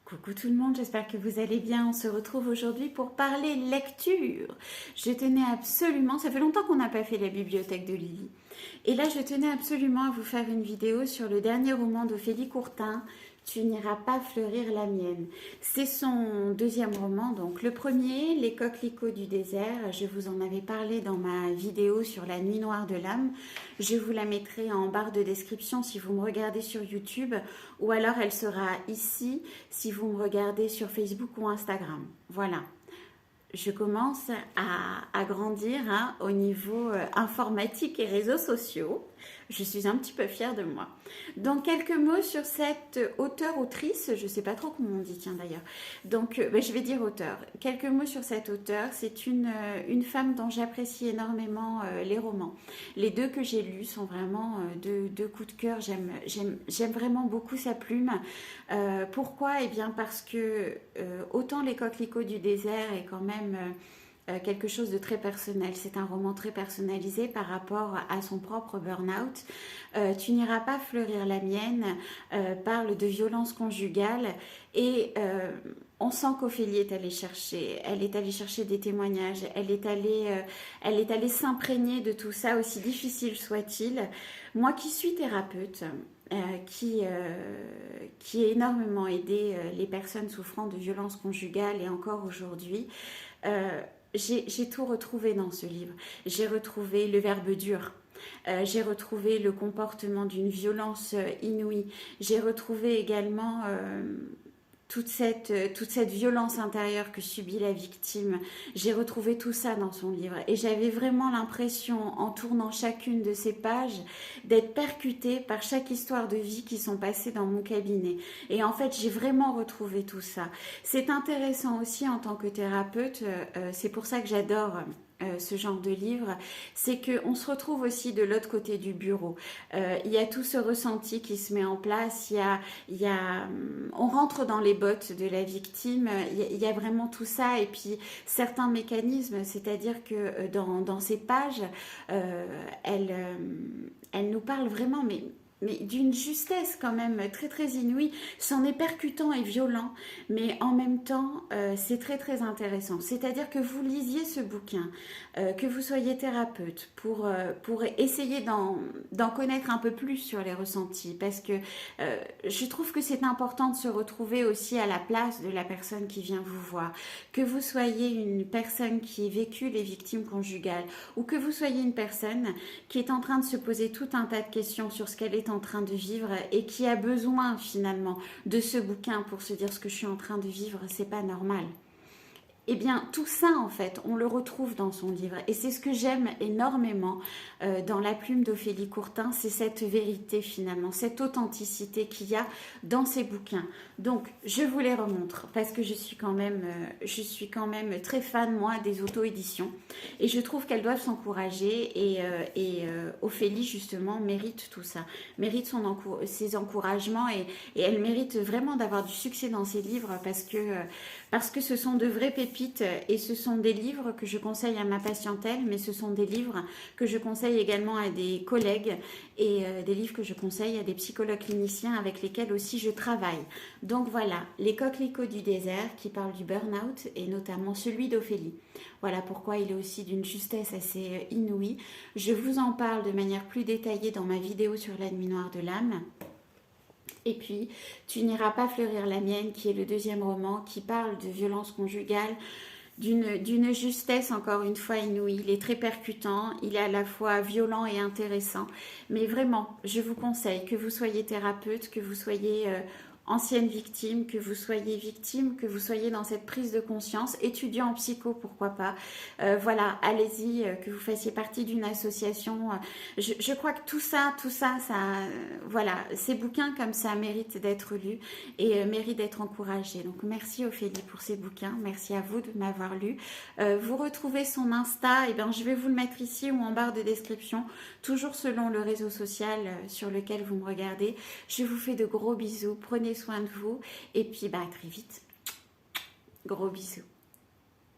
Coucou tout le monde, j'espère que vous allez bien. On se retrouve aujourd'hui pour parler lecture. Je tenais absolument, ça fait longtemps qu'on n'a pas fait la bibliothèque de Lily. Et là, je tenais absolument à vous faire une vidéo sur le dernier roman d'Ophélie Courtin, Tu n'iras pas fleurir la mienne. C'est son deuxième roman, donc le premier, Les coquelicots du désert. Je vous en avais parlé dans ma vidéo sur la nuit noire de l'âme. Je vous la mettrai en barre de description si vous me regardez sur YouTube, ou alors elle sera ici si vous me regardez sur Facebook ou Instagram. Voilà. Je commence à grandir au niveau informatique et réseaux sociaux. Je suis un petit peu fière de moi. Donc, quelques mots sur cette auteure-autrice. Je ne sais pas trop comment on dit, tiens d'ailleurs. Donc, je vais dire auteur. Quelques mots sur cette auteure. C'est une femme dont j'apprécie énormément les romans. Les deux que j'ai lus sont vraiment deux coups de cœur. J'aime vraiment beaucoup sa plume. Pourquoi? Eh bien, parce que autant Les coquelicots du désert est quand même quelque chose de très personnel. C'est un roman très personnalisé par rapport à son propre burn-out. Tu n'iras pas fleurir la mienne parle de violence conjugale et on sent qu'Ophélie est allée chercher. Elle est allée chercher des témoignages. Elle est allée s'imprégner de tout ça, aussi difficile soit-il. Moi qui suis thérapeute, qui a énormément aidé les personnes souffrant de violences conjugales et encore aujourd'hui, j'ai tout retrouvé dans ce livre. J'ai retrouvé le verbe dur. J'ai retrouvé le comportement d'une violence inouïe. J'ai retrouvé également toute cette violence intérieure que subit la victime. J'ai retrouvé tout ça dans son livre. Et j'avais vraiment l'impression, en tournant chacune de ces pages, d'être percutée par chaque histoire de vie qui sont passées dans mon cabinet. Et en fait, j'ai vraiment retrouvé tout ça. C'est intéressant aussi en tant que thérapeute, c'est pour ça que j'adore ce genre de livre, c'est qu'on se retrouve aussi de l'autre côté du bureau. Il y a tout ce ressenti qui se met en place, on rentre dans les bottes de la victime, il y a vraiment tout ça et puis certains mécanismes, c'est-à-dire que dans ces pages, elle nous parle vraiment, mais d'une justesse quand même très très inouïe. C'en est percutant et violent, mais en même temps c'est très très intéressant. C'est-à-dire que vous lisiez ce bouquin, que vous soyez thérapeute, pour essayer d'en connaître un peu plus sur les ressentis, parce que je trouve que c'est important de se retrouver aussi à la place de la personne qui vient vous voir. Que vous soyez une personne qui a vécu les victimes conjugales, ou que vous soyez une personne qui est en train de se poser tout un tas de questions sur ce qu'elle est en train de vivre et qui a besoin finalement de ce bouquin pour se dire ce que je suis en train de vivre, c'est pas normal. Eh bien, tout ça, en fait, on le retrouve dans son livre. Et c'est ce que j'aime énormément dans la plume d'Ophélie Courtin, c'est cette vérité, finalement, cette authenticité qu'il y a dans ses bouquins. Donc, je vous les remontre, parce que je suis quand même très fan, moi, des auto-éditions. Et je trouve qu'elles doivent s'encourager. Et Ophélie, justement, mérite tout ça. Mérite ses encouragements. Et elle mérite vraiment d'avoir du succès dans ses livres, parce que ce sont de vraies pépites et ce sont des livres que je conseille à ma patientèle, mais ce sont des livres que je conseille également à des collègues et des livres que je conseille à des psychologues cliniciens avec lesquels aussi je travaille. Donc voilà, Les coquelicots du désert qui parlent du burn-out et notamment celui d'Ophélie. Voilà pourquoi il est aussi d'une justesse assez inouïe. Je vous en parle de manière plus détaillée dans ma vidéo sur la nuit noire de l'âme. Et puis, Tu n'iras pas fleurir la mienne, qui est le deuxième roman, qui parle de violence conjugale, d'une justesse encore une fois inouïe. Il est très percutant, il est à la fois violent et intéressant. Mais vraiment, je vous conseille que vous soyez thérapeute, que vous soyez ancienne victime, que vous soyez dans cette prise de conscience, étudiant en psycho, pourquoi pas. Voilà, allez-y, que vous fassiez partie d'une association. Je crois que tout ça, voilà, ces bouquins comme ça méritent d'être lus et méritent d'être encouragés. Donc merci Ophélie pour ces bouquins, merci à vous de m'avoir lu. Vous retrouvez son Insta, et bien je vais vous le mettre ici ou en barre de description, toujours selon le réseau social sur lequel vous me regardez. Je vous fais de gros bisous, prenez soin de vous et puis à très vite. Gros bisous.